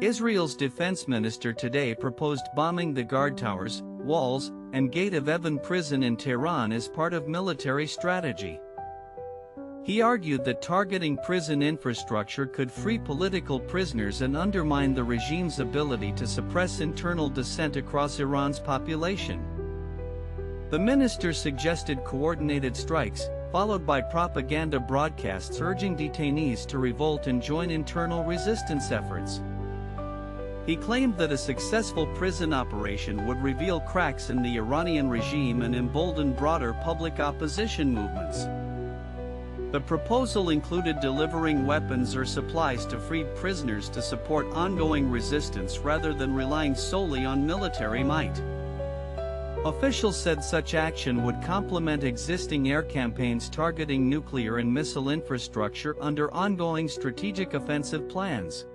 Israel's defense minister today proposed bombing the guard towers, walls, and gate of Evin prison in Tehran as part of military strategy. He argued that targeting prison infrastructure could free political prisoners and undermine the regime's ability to suppress internal dissent across Iran's population. The minister suggested coordinated strikes, followed by propaganda broadcasts urging detainees to revolt and join internal resistance efforts. He claimed that a successful prison operation would reveal cracks in the Iranian regime and embolden broader public opposition movements. The proposal included delivering weapons or supplies to freed prisoners to support ongoing resistance rather than relying solely on military might. Officials said such action would complement existing air campaigns targeting nuclear and missile infrastructure under ongoing strategic offensive plans.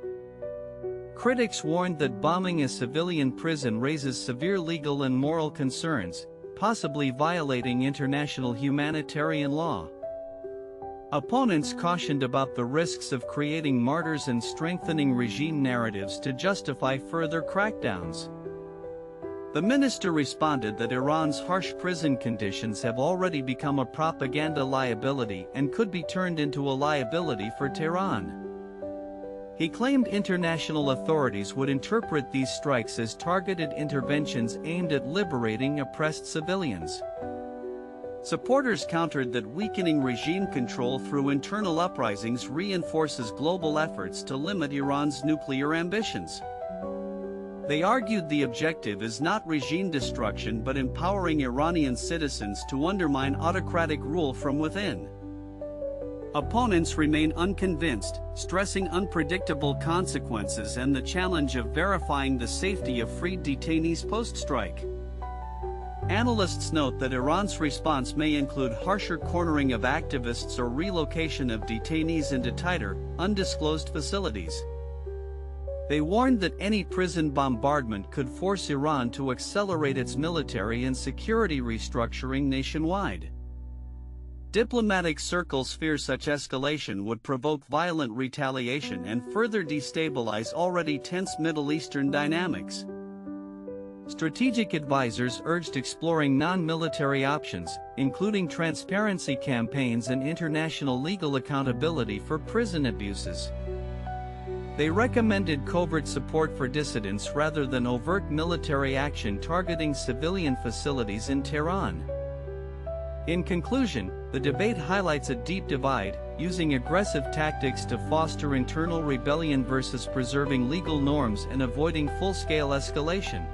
Critics warned that bombing a civilian prison raises severe legal and moral concerns, possibly violating international humanitarian law. Opponents cautioned about the risks of creating martyrs and strengthening regime narratives to justify further crackdowns. The minister responded that Iran's harsh prison conditions have already become a propaganda liability and could be turned into a liability for Tehran. He claimed international authorities would interpret these strikes as targeted interventions aimed at liberating oppressed civilians. Supporters countered that weakening regime control through internal uprisings reinforces global efforts to limit Iran's nuclear ambitions. They argued the objective is not regime destruction but empowering Iranian citizens to undermine autocratic rule from within. Opponents remain unconvinced, stressing unpredictable consequences and the challenge of verifying the safety of freed detainees post-strike. Analysts note that Iran's response may include harsher cornering of activists or relocation of detainees into tighter, undisclosed facilities. They warned that any prison bombardment could force Iran to accelerate its military and security restructuring nationwide. Diplomatic circles fear such escalation would provoke violent retaliation and further destabilize already tense Middle Eastern dynamics. Strategic advisors urged exploring non-military options, including transparency campaigns and international legal accountability for prison abuses. They recommended covert support for dissidents rather than overt military action targeting civilian facilities in Tehran. In conclusion, the debate highlights a deep divide, using aggressive tactics to foster internal rebellion versus preserving legal norms and avoiding full-scale escalation.